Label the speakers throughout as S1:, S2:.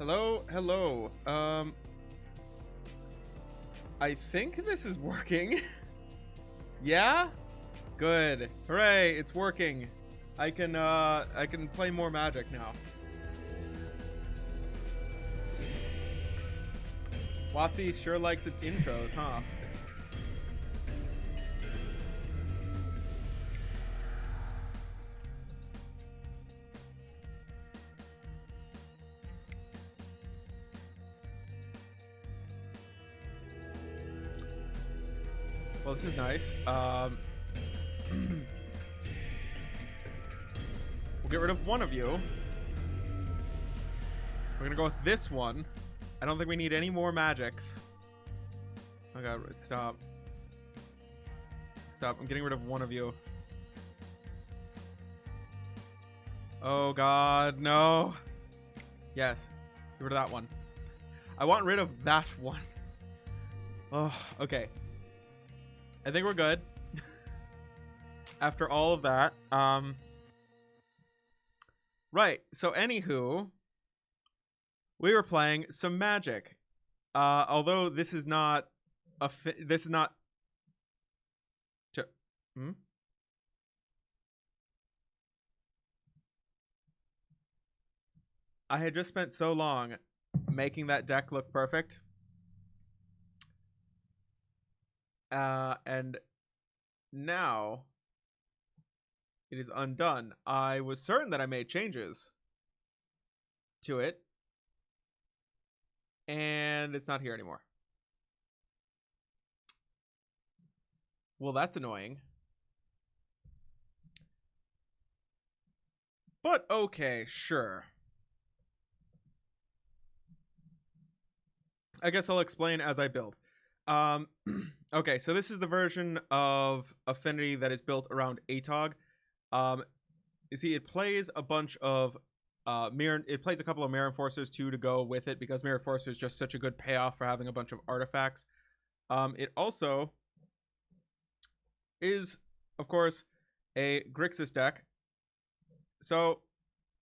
S1: Hello, hello. I think this is working. Yeah? Good. Hooray, it's working. I can play more Magic now. WotC sure likes its intros, huh? Well, this is nice. We'll get rid of one of you. We're gonna go with this one. I don't think we need any more magics. Oh god, stop. Stop, I'm getting rid of one of you. Oh god, no. Yes, get rid of that one. I want rid of that one. Oh, okay. I think we're good. After all of that, right. So, anywho, we were playing some Magic. Although this is not this is not. I had just spent so long making that deck look perfect. And now it is undone. I was certain that I made changes to it, and it's not here anymore. Well, that's annoying. But okay, sure. I guess I'll explain as I build. Okay, so this is the version of Affinity that is built around ATOG. You see, it plays a bunch of it plays a couple of Mirror Enforcers too to go with it, because Mirror Enforcer is just such a good payoff for having a bunch of artifacts. It also is, of course, a Grixis deck. So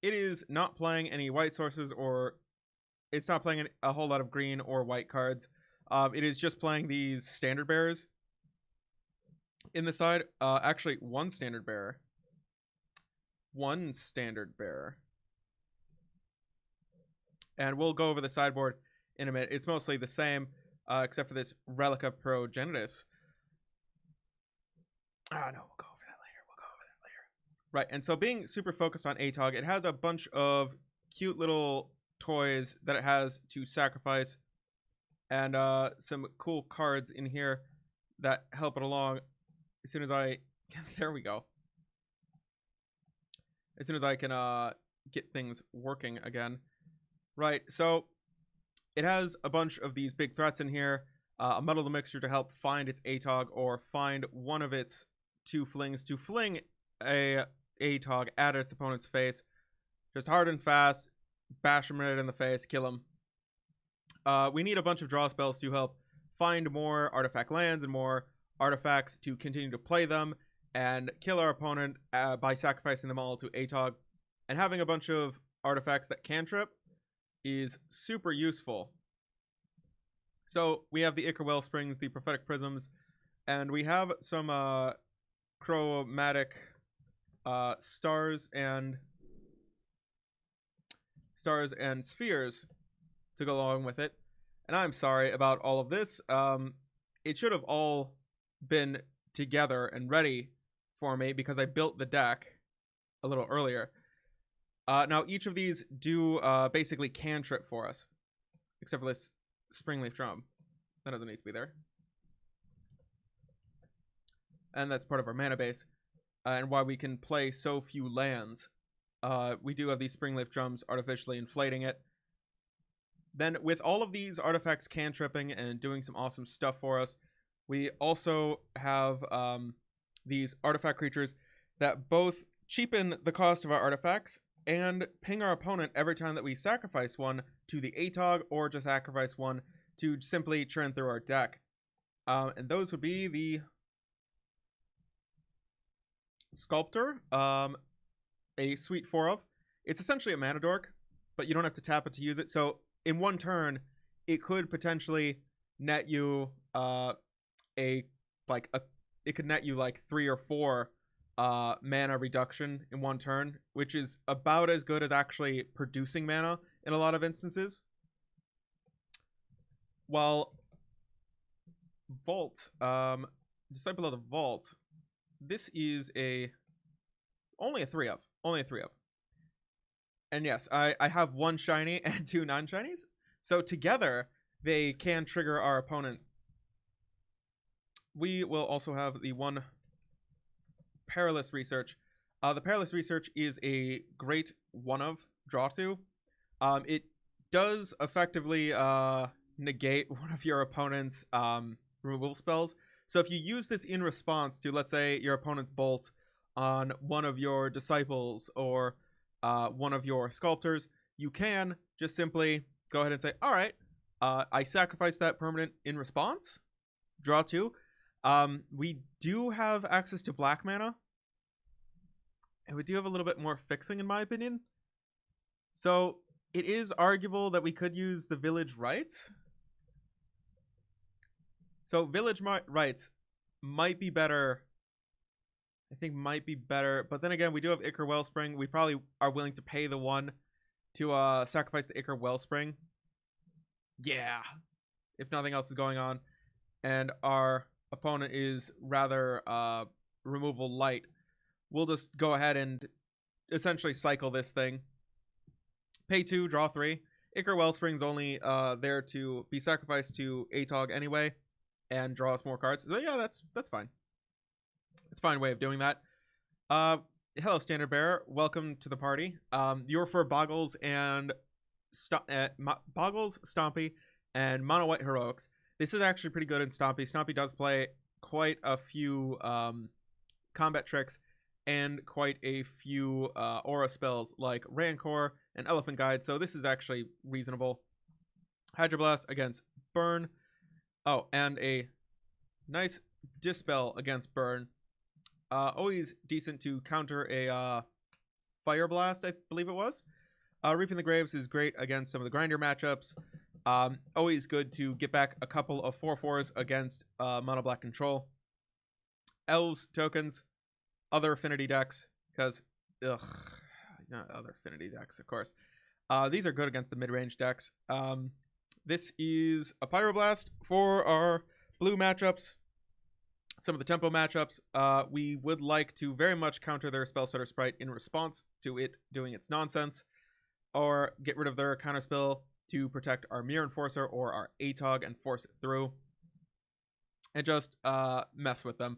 S1: it is not playing any white sources, or it's not playing a whole lot of green or white cards. It is just playing these standard bearers in the side. Actually, one standard bearer. And we'll go over the sideboard in a minute. It's mostly the same, except for this Relica Progenitus. No, we'll go over that later. Right, and so being super focused on ATOG, it has a bunch of cute little toys that it has to sacrifice, and some cool cards in here that help it along. As soon as I there we go. As soon as I can get things working again. Right, so it has a bunch of these big threats in here. A Muddle the Mixture to help find its ATOG, or find one of its two flings to fling a ATOG at its opponent's face. Just hard and fast, bash him right in the face, kill him. We need a bunch of draw spells to help find more artifact lands and more artifacts to continue to play them and kill our opponent by sacrificing them all to ATOG. And having a bunch of artifacts that cantrip is super useful. So we have the Ichor Wellsprings, the Prophetic Prisms, and we have some chromatic stars and spheres to go along with it. And I'm sorry about all of this. It should have all been together and ready for me, because I built the deck a little earlier. Now, each of these do basically cantrip for us, except for this Springleaf Drum. That doesn't need to be there. And that's part of our mana base, and why we can play so few lands. We do have these Springleaf Drums artificially inflating it. Then, with all of these artifacts cantripping and doing some awesome stuff for us, we also have these artifact creatures that both cheapen the cost of our artifacts and ping our opponent every time that we sacrifice one to the ATOG, or just sacrifice one to simply churn through our deck. And those would be the Sculptor, a sweet 4 of. It's essentially a mana dork, but you don't have to tap it to use it. So in one turn, it could potentially net you it could net you like 3 or 4 mana reduction in one turn, which is about as good as actually producing mana in a lot of instances. While Vault, Disciple of the Vault, this is only a 3 of. And yes, I have 1 shiny and 2 non-shinies. So together, they can trigger our opponent. We will also have the 1 Perilous Research. The Perilous Research is a great 1 of, draw 2. It does effectively negate one of your opponent's removal spells. So if you use this in response to, let's say, your opponent's Bolt on one of your Disciples or one of your Sculptors, you can just simply go ahead and say, all right, I sacrifice that permanent in response, draw 2. We do have access to black mana, and we do have a little bit more fixing, in my opinion. So it is arguable that we could use the Village Rites. So Village Rites might be better. I think might be better. But then again, we do have Ichor Wellspring. We probably are willing to pay the 1 to sacrifice the Ichor Wellspring. Yeah. If nothing else is going on. And our opponent is rather removal light. We'll just go ahead and essentially cycle this thing. Pay 2, draw 3. Ichor Wellspring's only there to be sacrificed to Atog anyway. And draw us more cards. So yeah, that's fine. It's a fine way of doing that. Hello, Standard Bearer. Welcome to the party. You're for Boggles and Boggles, Stompy, and Mono White Heroics. This is actually pretty good in Stompy. Stompy does play quite a few combat tricks and quite a few aura spells like Rancor and Elephant Guide. So this is actually reasonable. Hydroblast against Burn. Oh, and a nice Dispel against Burn. Always decent to counter a Fire Blast, I believe it was. Reaping the Graves is great against some of the grinder matchups. Always good to get back a couple of 4/4s against Mono Black Control. Elves, tokens, other affinity decks, because, not other affinity decks, of course. These are good against the mid-range decks. This is a Pyroblast for our blue matchups. Some of the tempo matchups, we would like to very much counter their Spellstutter Sprite in response to it doing its nonsense, or get rid of their counterspell to protect our Mirror Enforcer or our Atog and force it through, and just mess with them,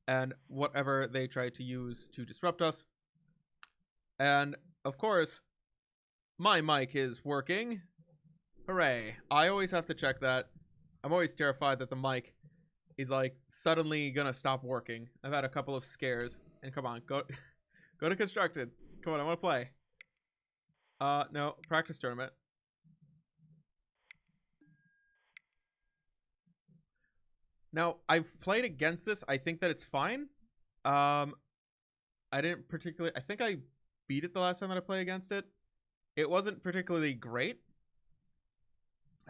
S1: and whatever they try to use to disrupt us. And, of course, my mic is working. Hooray. I always have to check that. I'm always terrified that the mic is like suddenly gonna stop working. I've had a couple of scares. And come on, go to Constructed. Come on, I want to play. No, practice tournament. Now, I've played against this. I think that it's fine. I didn't particularly... I think I beat it the last time that I played against it. It wasn't particularly great.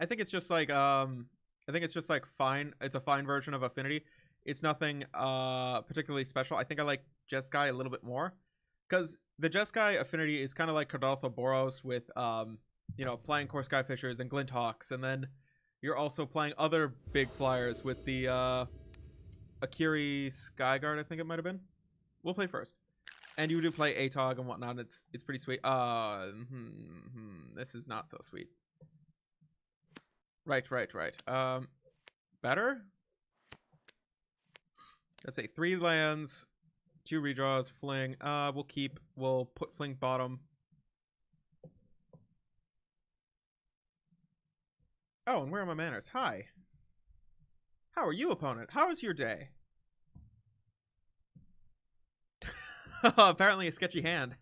S1: I think it's just like fine. It's a fine version of Affinity. It's nothing particularly special. I think I like Jeskai a little bit more, because the Jeskai Affinity is kind of like Cardaltha Boros with playing Core Skyfishers and Glinthawks, and then you're also playing other big flyers with the Akiri Skyguard, I think it might have been. We'll play first. And you do play Atog and whatnot. It's pretty sweet. This is not so sweet. Right. Better? Let's say 3 lands, 2 redraws, fling. We'll put fling bottom. Oh, and where are my manners? Hi. How are you, opponent? How was your day? Apparently a sketchy hand.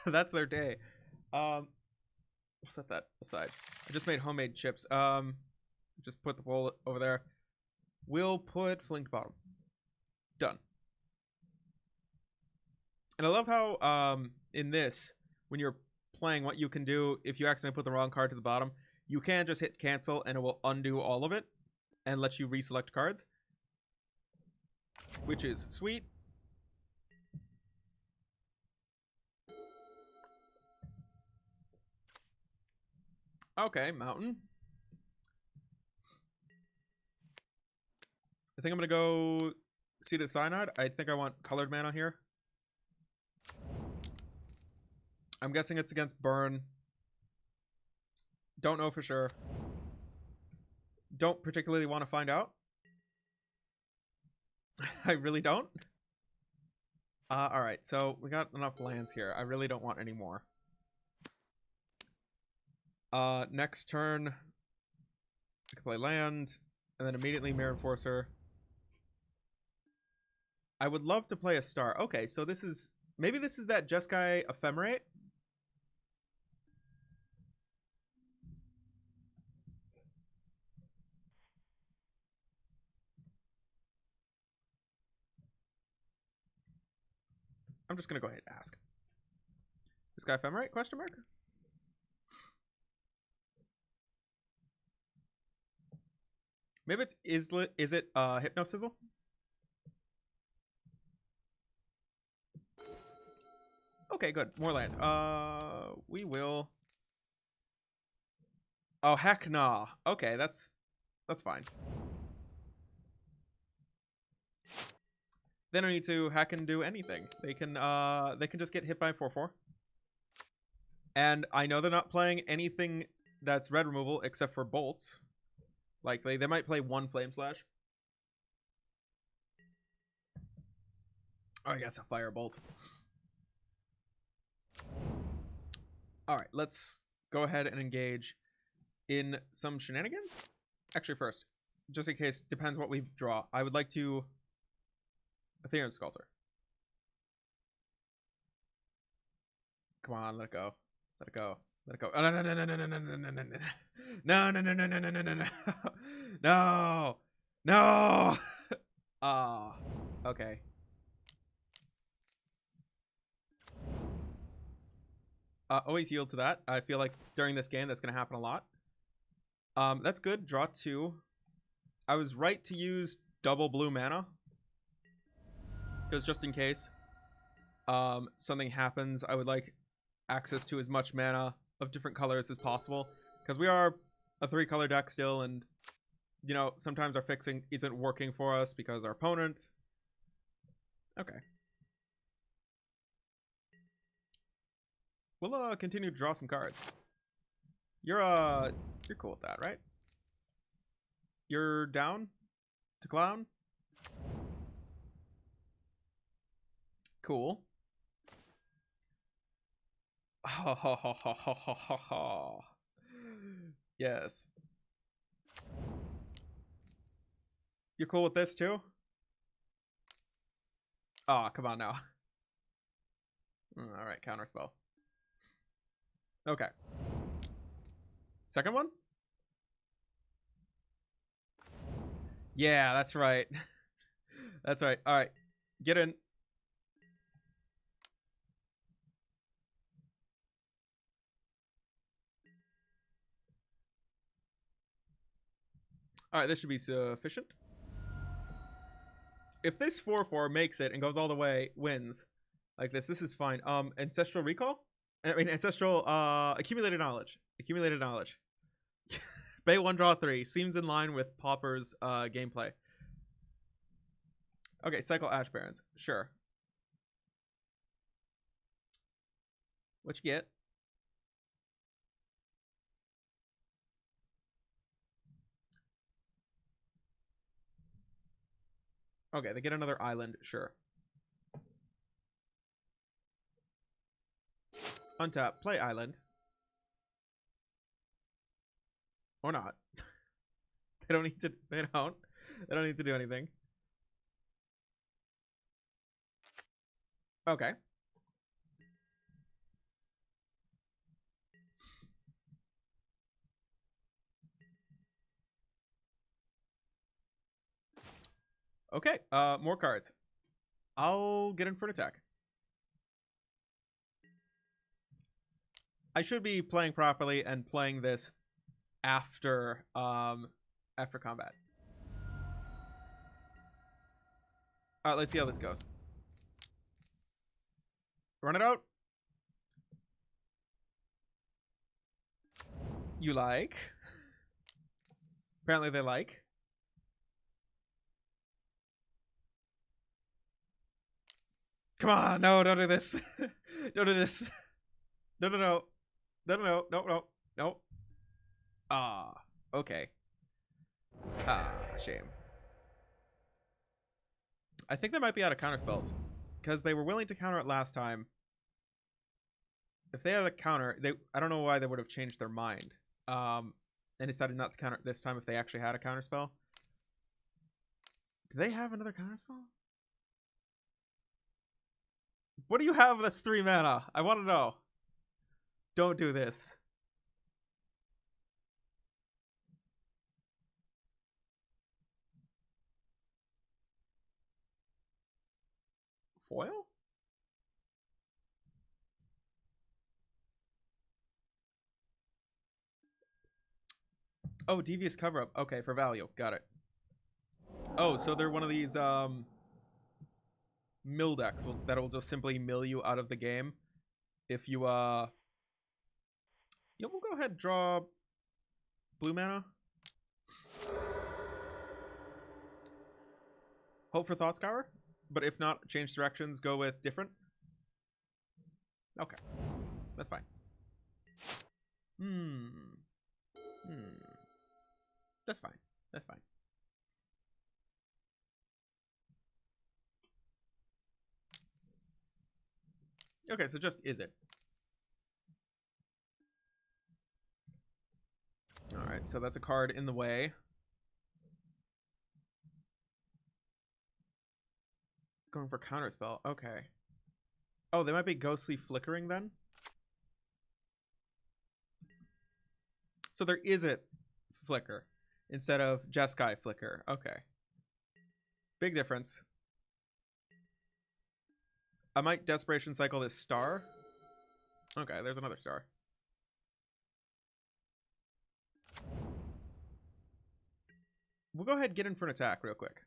S1: That's their day. We'll set that aside. I just made homemade chips. Just put the bowl over there. We'll put flinked bottom. Done. And I love how in this, when you're playing, what you can do if you accidentally put the wrong card to the bottom you can just hit cancel and it will undo all of it and let you reselect cards, which is sweet. Okay, mountain. I think I'm gonna go Seeded Cyanide. I think I want colored mana here. I'm guessing it's against burn. Don't know for sure. Don't particularly want to find out. I really don't. Alright, so we got enough lands here. I really don't want any more. Next turn, I can play land, and then immediately Mirror Enforcer. I would love to play a star. Okay, so this is... Maybe this is that Jeskai Ephemerate? I'm just gonna go ahead and ask. Jeskai Ephemerate? Question mark? Maybe it's... Is it Hypno Sizzle? Okay, good. More land. We will... Oh, heck nah. Okay, that's fine. They don't need to hack and do anything. They can just get hit by 4/4. And I know they're not playing anything that's red removal except for bolts. Likely. They might play one Flame Slash. Oh, I guess a Firebolt. Alright, let's go ahead and engage in some shenanigans. Actually, first, just in case, depends what we draw. I would like to... Ethereum Sculptor. Come on, let it go. Let it go. Let it go. Oh, no, no, no, no, no, no, no, no, no, no, no. No, no, no, no, no, no, no, no, no. No. No. Ah. Okay. Always yield to that. I feel like during this game that's going to happen a lot. That's good. Draw 2. I was right to use double blue mana. Because just in case something happens, I would like access to as much mana of different colors as possible. Because we are a 3-color deck still, and, you know, sometimes our fixing isn't working for us because our opponent... Okay. We'll continue to draw some cards. You're cool with that, right? You're down to clown? Cool. Ha ha ha ha ha ha ha ha. Yes. You're cool with this too? Oh, come on now. Alright, counterspell. Okay. Second one? Yeah, that's right. That's right. Alright. Get in. Alright, this should be sufficient. If this 4/4 makes it and goes all the way, wins like this is fine. Ancestral Recall? I mean, Ancestral, Accumulated Knowledge. Accumulated Knowledge. Pay 1, draw 3. Seems in line with Pauper's gameplay. Okay, Cycle Ash Barrens. Sure. What you get? Okay, they get another island. Sure. Untap. Play island. Or not. They don't need to. They don't need to do anything. Okay. Okay. More cards. I'll get in for an attack. I should be playing properly and playing this after after combat. All right, let's see how this goes. Run it out. You like? Apparently they like. Come on, no, don't do this. Don't do this. No, no, no. No, no, no, no, no, no. Ah, okay. Ah, shame. I think they might be out of counter spells. Because they were willing to counter it last time. If they had a counter, I don't know why they would have changed their mind. And decided not to counter it this time if they actually had a counter spell. Do they have another counter spell? What do you have that's 3 mana? I want to know. Don't do this. Foil? Oh, devious cover up. Okay, for value. Got it. Oh, so they're one of these mill decks that will just simply mill you out of the game if you yeah, we'll go ahead and draw blue mana. Hope for Thought Scour, but if not, change directions, go with different. Okay, that's fine. That's fine. That's fine. Okay, so just is it. Alright, so that's a card in the way. Going for counterspell. Okay. Oh, they might be ghostly flickering then? So there is a flicker instead of Jeskai flicker. Okay. Big difference. I might Desperation Cycle this star. Okay, there's another star. We'll go ahead and get in for an attack real quick.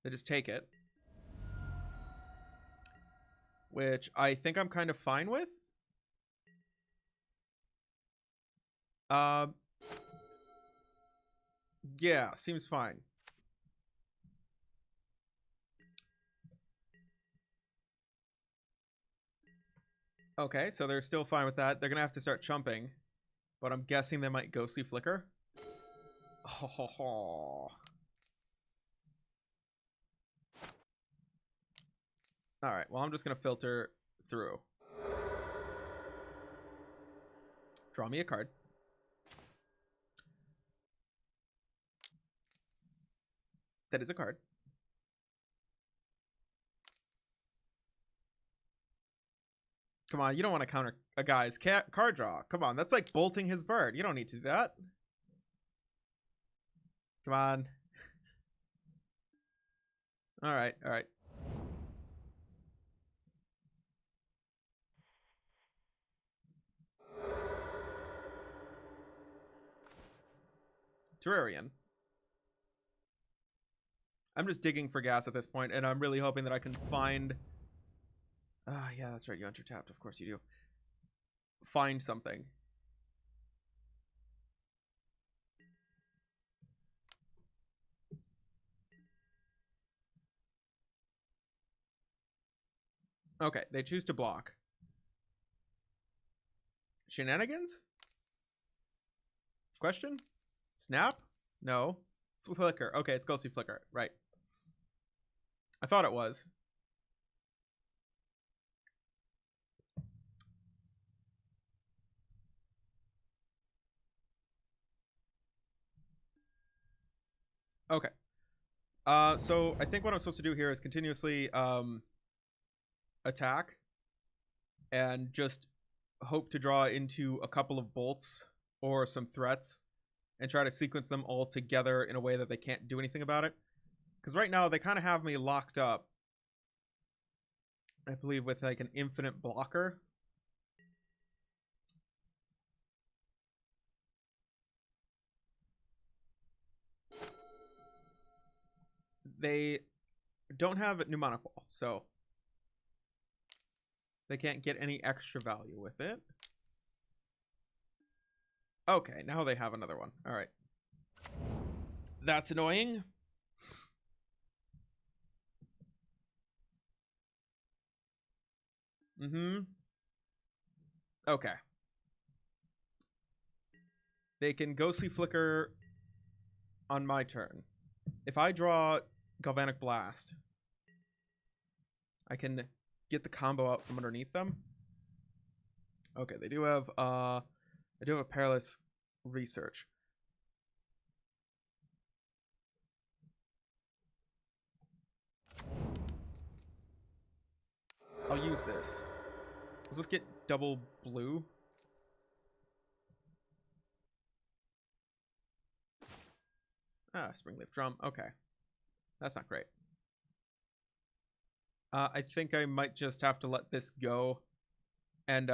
S1: They just take it. Which I think I'm kind of fine with. Yeah, seems fine. Okay, so they're still fine with that. They're gonna have to start chumping, but I'm guessing they might ghostly flicker. Oh. All right, well, I'm just gonna filter through. Draw me a card. That is a card. Come on, you don't want to counter a guy's card draw. Come on, that's like bolting his bird. You don't need to do that. Come on. All right, all right. Terrarian. I'm just digging for gas at this point, and I'm really hoping that I can find... Ah, yeah, that's right. You enter tapped. Of course you do. Find something. Okay, they choose to block. Shenanigans? Question? Snap? No. Flicker. Okay, it's ghostly flicker. Right. I thought it was. Okay. So I think what I'm supposed to do here is continuously attack and just hope to draw into a couple of bolts or some threats and try to sequence them all together in a way that they can't do anything about it. Because right now they kind of have me locked up I believe with like an infinite blocker. They don't have Mnemonic Wall, so they can't get any extra value with it. Okay, now they have another one. All right. That's annoying. Mm-hmm. Okay. They can Ghostly Flicker on my turn. If I draw Galvanic Blast, I can get the combo out from underneath them. Okay, they do have a Perilous Research. I'll use this. Let's just get double blue. Ah, Springleaf Drum. Okay. That's not great. I think I might just have to let this go. And,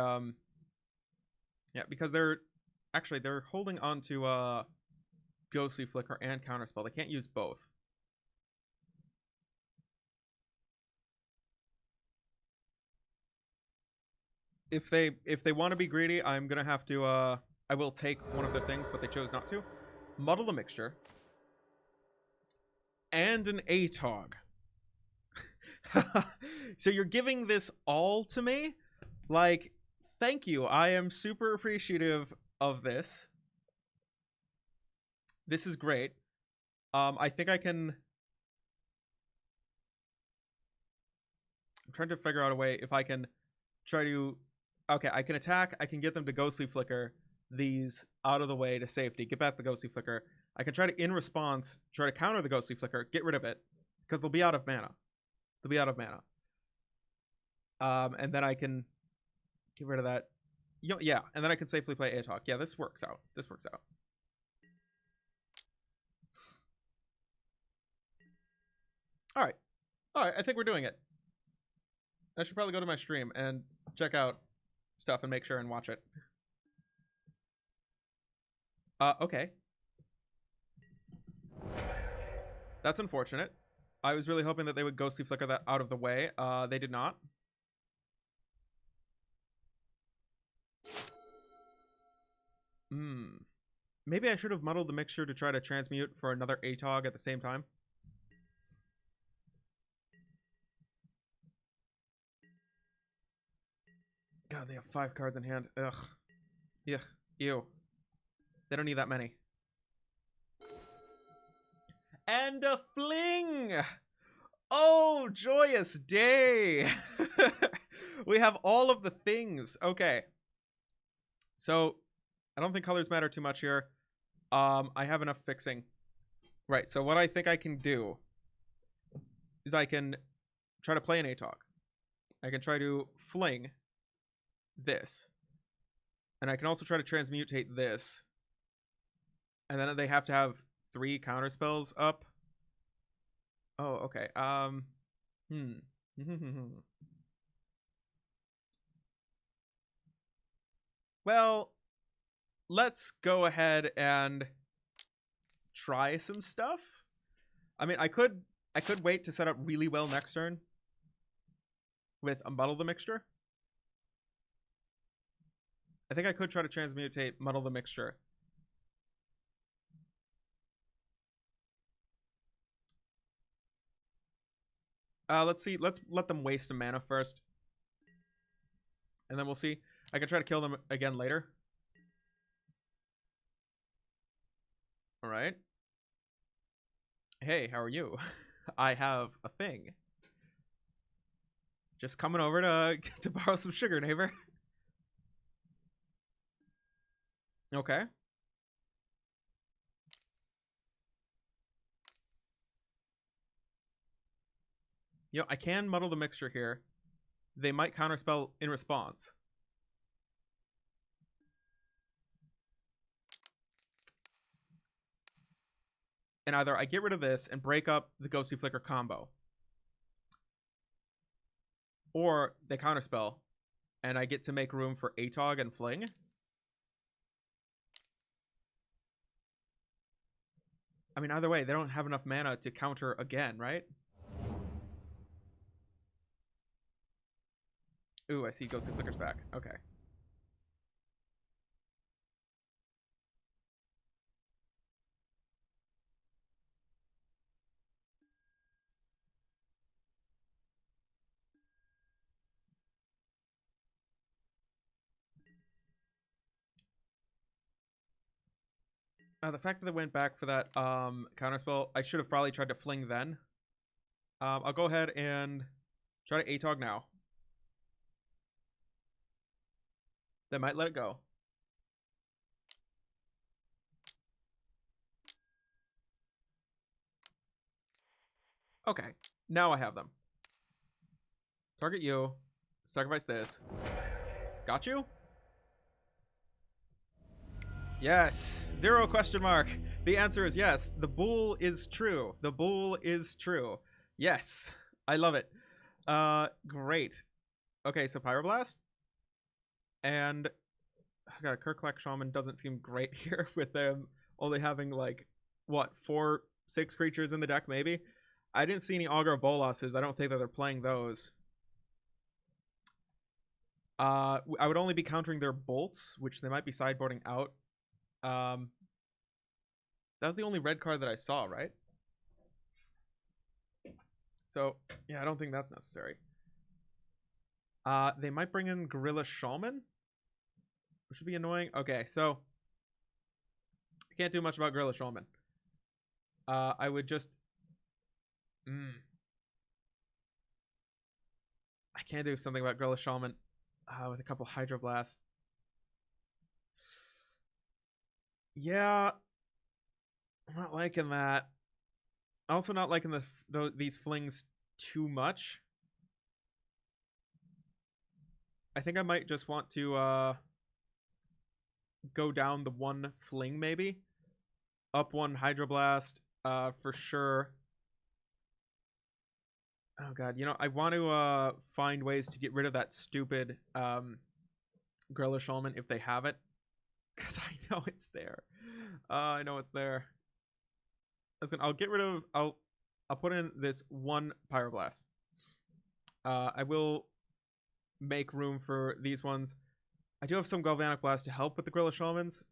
S1: yeah, because they're holding on to, Ghostly Flicker and Counterspell. They can't use both. If they want to be greedy, I'm gonna have to, I will take one of their things, but they chose not to. Muddle the Mixture. And an ATOG. So you're giving this all to me? Like, thank you. I am super appreciative of this. This is great. I think I can... I'm trying to figure out a way if I can try to... Okay, I can attack. I can get them to Ghostly Flicker these out of the way to safety. Get back the Ghostly Flicker. I can try to, in response, try to counter the Ghostly Flicker. Get rid of it. Because they'll be out of mana. They'll be out of mana. And then I can get rid of that. Yeah, and then I can safely play ATOG. Yeah, this works out. This works out. Alright. Alright, I think we're doing it. I should probably go to my stream and check out stuff and make sure and watch it. Okay. That's unfortunate. I was really hoping that they would Ghostly Flicker that out of the way. They did not. Maybe I should have muddled the Mixture to try to transmute for another ATOG at the same time. God, they have 5 cards in hand. Ugh. Yuck. Ew. They don't need that many. And a fling! Oh, joyous day! We have all of the things. Okay. So, I don't think colors matter too much here. I have enough fixing. Right, so what I think I can do is I can try to play an ATOG. I can try to fling this. And I can also try to transmutate this. And then they have to have 3 counter spells up. Oh, okay. Well, let's go ahead and try some stuff. I mean, I could wait to set up really well next turn with a Muddle the Mixture. I think I could try to transmutate Muddle the Mixture. Let's see. Let's let them waste some mana first. And then we'll see. I can try to kill them again later. Alright. Hey, how are you? I have a thing. Just coming over to borrow some sugar, neighbor. Okay. You know, I can Muddle the Mixture here. They might counterspell in response. And either I get rid of this and break up the Ghostly Flicker combo. Or they counterspell, and I get to make room for Atog and Fling. I mean, either way, they don't have enough mana to counter again, right? Ooh, I see Ghost and Flicker's back. Okay. The fact that they went back for that counterspell, I should have probably tried to Fling then. I'll go ahead and try to Atog now. They might let it go. Okay, now I have them. Target you. Sacrifice this. Got you? Yes. 0 question mark. The answer is yes. The bull is true. The bull is true. Yes. I love it. Great. Okay, so Pyroblast. And God, Kirklak Shaman doesn't seem great here with them only having like what, 4-6 creatures in the deck maybe. I didn't see any Augur of Bolosses. I don't think that they're playing those. I would only be countering their bolts, which they might be sideboarding out. That was the only red card that I saw, right? So yeah, I don't think that's necessary. They might bring in Gorilla Shaman, which would be annoying. Okay, so I can't do much about Gorilla Shaman. I would just I can't do something about Gorilla Shaman with a couple Hydroblast. Yeah, I'm not liking that. Also not liking these flings too much. I think I might just want to go down the 1 fling maybe. Up 1 Hydroblast for sure. Oh god, you know, I want to find ways to get rid of that stupid Gorilla Shaman if they have it. Because I know it's there. I know it's there. Listen, I'll get rid of... I'll put in this 1 Pyroblast. I will make room for these ones. I do have some Galvanic Blast to help with the Gorilla Shamans.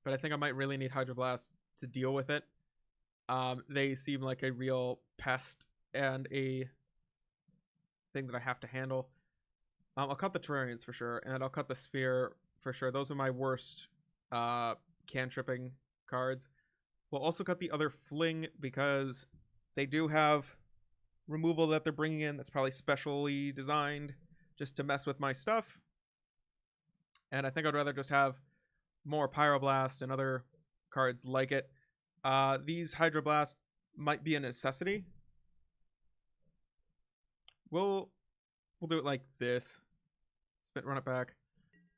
S1: But I think I might really need Hydroblast to deal with it. They seem like a real pest and a thing that I have to handle. I'll cut the Terrarians for sure, and I'll cut the Sphere for sure. Those are my worst cantripping cards. We'll also cut the other Fling because they do have removal that they're bringing in that's probably specially designed just to mess with my stuff. And I think I'd rather just have more Pyroblast and other cards like it. These Hydroblast might be a necessity. We'll do it like this. Run it back.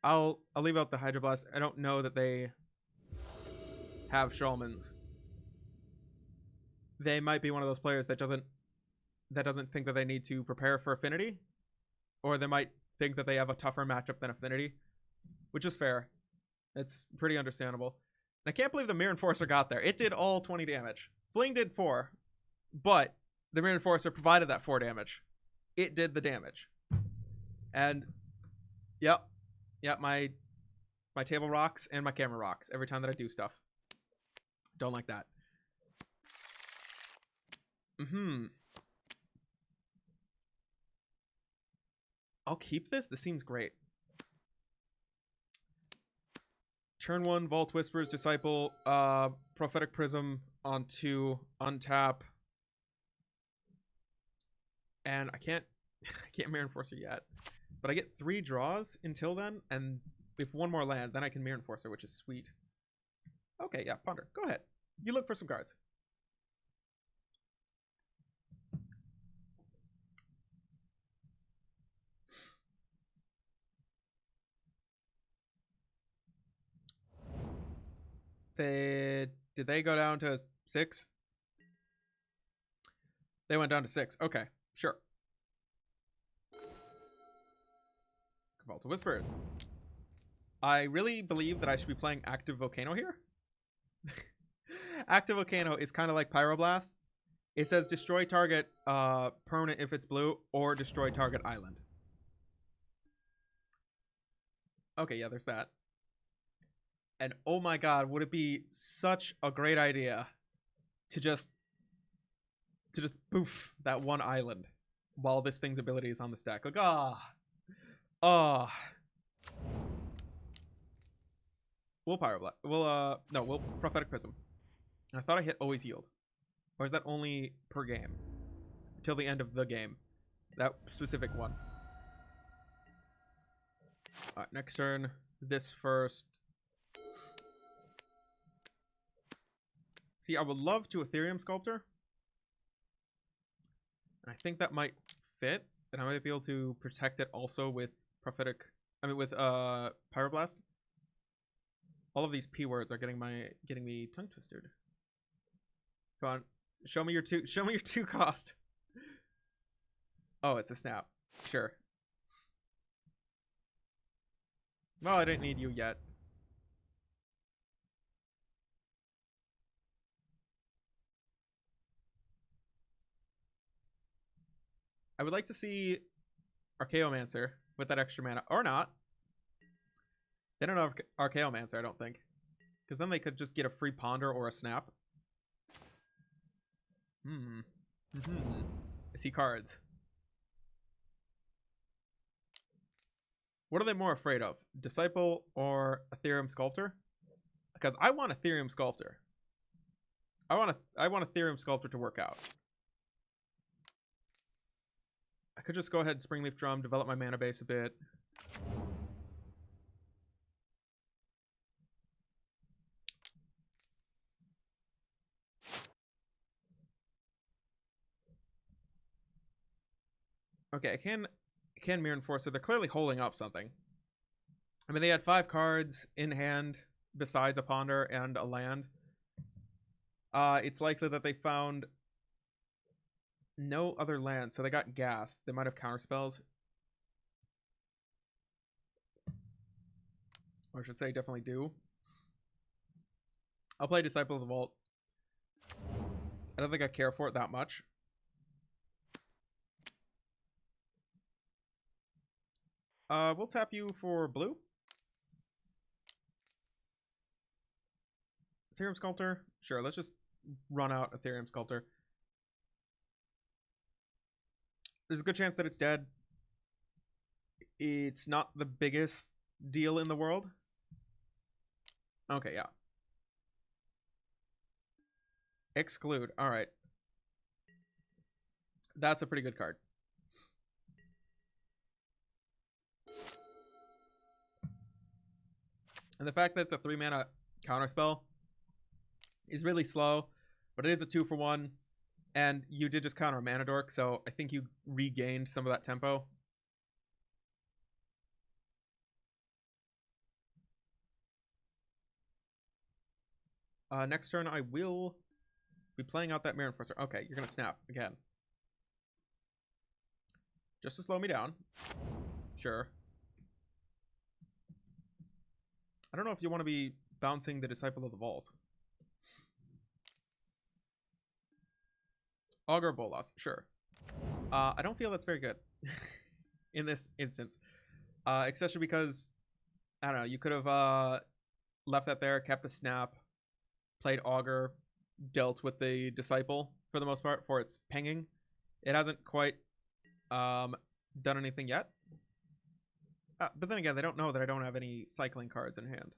S1: I'll leave out the Hydroblast. I don't know that they have Shamans. They might be one of those players that doesn't think that they need to prepare for Affinity, or they might think that they have a tougher matchup than Affinity, which is fair. It's pretty understandable. And I can't believe the Mirror Enforcer got there. It did all 20 damage. Fling did 4, but the Mirror Enforcer provided that 4 damage. It did the damage. And yep, my table rocks and my camera rocks every time that I do stuff. Don't like that. I'll keep this. This seems great. Turn 1, Vault Whispers, Disciple, Prophetic Prism on 2, untap. And I can't Mirror Enforcer yet. But I get 3 draws until then, and if 1 more land, then I can Mirror Enforcer, which is sweet. Okay, yeah, Ponder. Go ahead. You look for some cards. Did they go down to 6? They went down to 6. Okay, sure. Vault of Whispers. I really believe that I should be playing Active Volcano here. Active Volcano is kind of like Pyroblast. It says destroy target permanent if it's blue, or destroy target island. Okay, yeah, there's that. And oh my god, would it be such a great idea to just poof that one island while this thing's ability is on the stack. Like, we'll Pyroblast. We'll Prophetic Prism. And I thought I hit always yield. Or is that only per game? Till the end of the game. That specific one. Alright, next turn. This first. See, I would love to Ethereum Sculptor. And I think that might fit. And I might be able to protect it also with with Pyroblast. All of these P words are getting me tongue twisted. Come on. Show me your two cost. Oh, it's a snap. Sure. Well, I didn't need you yet. I would like to see Archaeomancer with that extra mana. Or not. They don't have Archaeomancer, I don't think. Because then they could just get a free Ponder or a Snap. I see cards. What are they more afraid of? Disciple or Ethereum Sculptor? Because I want Ethereum Sculptor. I want Ethereum Sculptor to work out. I could just go ahead and Springleaf Drum, develop my mana base a bit. Okay, I can Mirror Enforcer. They're clearly holding up something. I mean, they had 5 cards in hand besides a Ponder and a land. It's likely that they found no other land, so they got gas. They might have counterspells. Or I should say, definitely do. I'll play Disciple of the Vault. I don't think I care for it that much. We'll tap you for blue. Ethereum Sculptor? Sure, let's just run out Ethereum Sculptor. There's a good chance that it's dead. It's not the biggest deal in the world. Okay, yeah. Exclude. Alright. That's a pretty good card. And the fact that it's a 3-mana counterspell is really slow, but it is a 2-for-1. And you did just counter a Mana Dork, so I think you regained some of that tempo. Next turn, I will be playing out that Mirror Enforcer. Okay, you're going to snap again. Just to slow me down. Sure. I don't know if you want to be bouncing the Disciple of the Vault. Augur Bolas, sure. I don't feel that's very good in this instance. Especially because, I don't know, you could have left that there, kept a snap, played Augur, dealt with the Disciple for the most part for its pinging. It hasn't quite done anything yet. But then again, they don't know that I don't have any cycling cards in hand.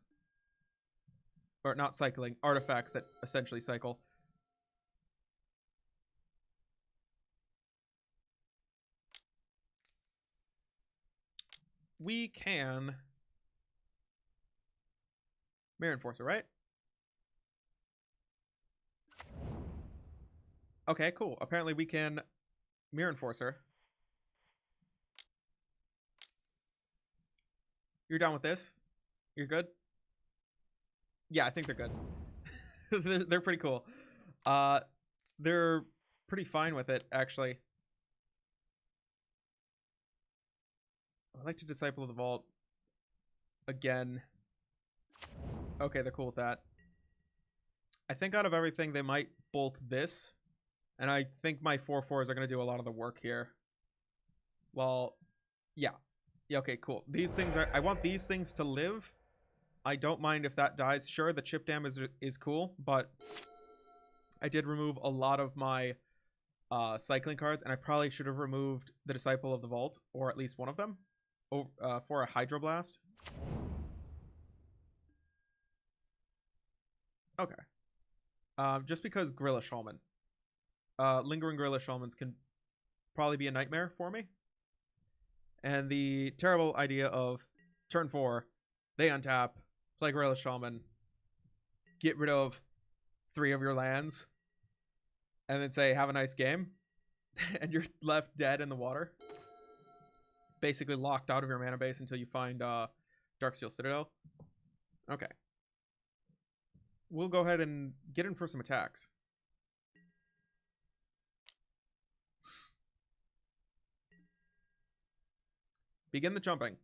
S1: Or not cycling, artifacts that essentially cycle. We can Mirror Enforcer, right? Okay, cool. Apparently we can Mirror Enforcer. You're done with this? You're good? Yeah, I think they're good. They're pretty cool. They're pretty fine with it, actually. I'd like to Disciple of the Vault again. Okay, they're cool with that. I think out of everything, they might bolt this. And I think my 4/4s are going to do a lot of the work here. Well, yeah. Yeah, okay, cool. These things are... I want these things to live. I don't mind if that dies. Sure, the chip dam is cool, but I did remove a lot of my cycling cards, and I probably should have removed the Disciple of the Vault, or at least one of them, for a Hydroblast. Okay. Just because Gorilla Shaman. Lingering Gorilla Shamans can probably be a nightmare for me. And the terrible idea of turn 4, they untap, play Gorilla Shaman, get rid of 3 of your lands, and then say, have a nice game, and you're left dead in the water. Basically locked out of your mana base until you find Darksteel Citadel. Okay. We'll go ahead and get in for some attacks. Begin the jumping.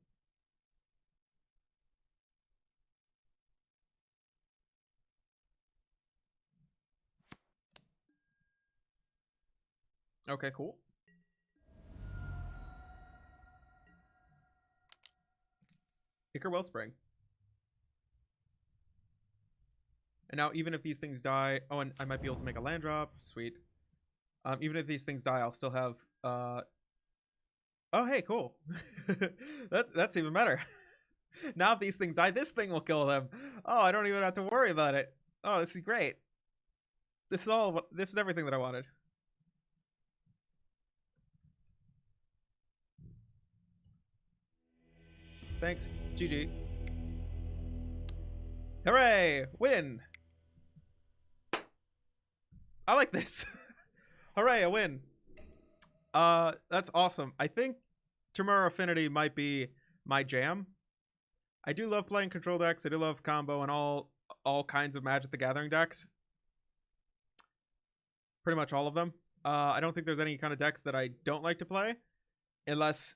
S1: Okay, cool. Ichor Wellspring. And now, even if these things die... Oh, and I might be able to make a land drop. Sweet. Even if these things die, I'll still have... Oh, hey, cool. That's even better. Now if these things die, this thing will kill them. Oh, I don't even have to worry about it. Oh, this is great. This is everything that I wanted. Thanks, GG. Hooray! Win! I like this. Hooray, a win. That's awesome. I think Temur Affinity might be my jam. I do love playing control decks. I do love combo and all kinds of Magic the Gathering decks. Pretty much all of them. I don't think there's any kind of decks that I don't like to play, unless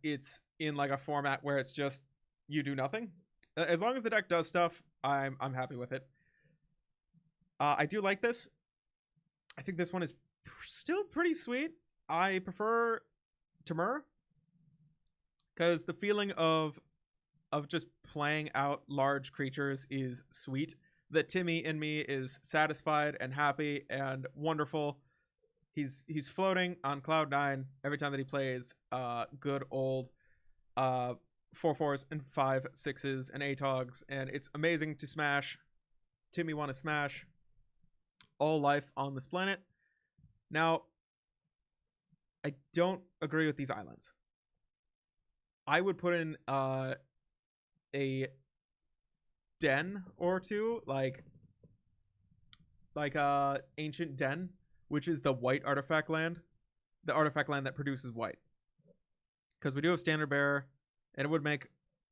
S1: it's in like a format where it's just you do nothing. As long as the deck does stuff, I'm happy with it. I do like this. I think this one is still pretty sweet. I prefer Temur because the feeling of just playing out large creatures is sweet. The Timmy in me is satisfied and happy and wonderful. He's floating on cloud 9 every time that he plays good old 4/4s and 5/6s and ATOGs, and it's amazing to smash. Timmy want to smash all life on this planet. Now, I don't agree with these islands. I would put in a den or two, like Ancient Den, which is the white artifact land, the artifact land that produces white. Because we do have Standard Bearer, and it would make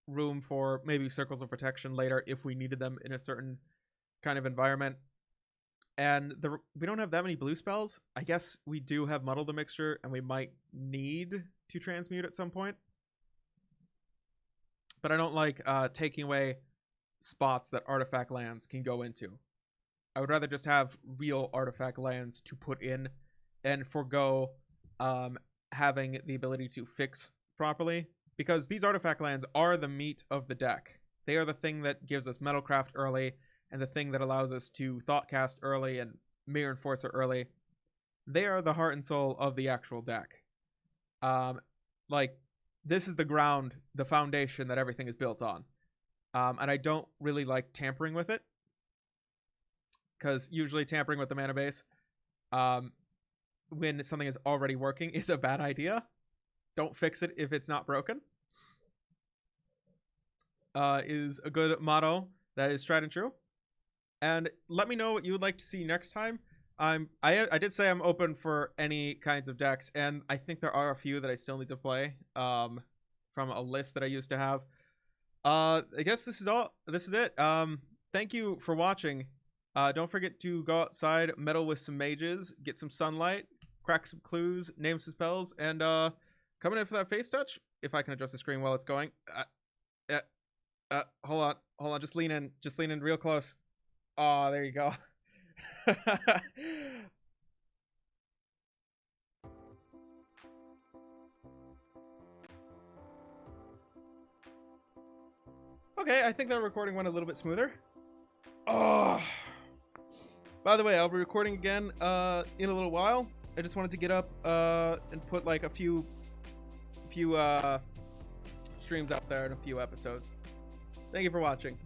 S1: room for maybe Circles of Protection later if we needed them in a certain kind of environment. And we don't have that many blue spells. I guess we do have Muddle the Mixture, and we might need to transmute at some point. But I don't like taking away spots that artifact lands can go into. I would rather just have real artifact lands to put in and forgo having the ability to fix properly. Because these artifact lands are the meat of the deck. They are the thing that gives us Metalcraft early, and the thing that allows us to Thoughtcast early and Mirror Enforcer early. They are the heart and soul of the actual deck. Like, this is the ground, the foundation that everything is built on. And I don't really like tampering with it. Because usually tampering with the mana base, when something is already working, is a bad idea. Don't fix it if it's not broken. Is a good motto that is tried and true. And let me know what you would like to see next time. I did say I'm open for any kinds of decks, and I think there are a few that I still need to play from a list that I used to have. I guess this is all. This is it. Thank you for watching. Don't forget to go outside, meddle with some mages, get some sunlight, crack some clues, name some spells, and coming in for that face touch. if I can adjust the screen while it's going. Hold on, just lean in real close. Oh, there you go. Okay, I think that recording went a little bit smoother. Oh. By the way, I'll be recording again in a little while. I just wanted to get up and put like a few streams out there and a few episodes. Thank you for watching.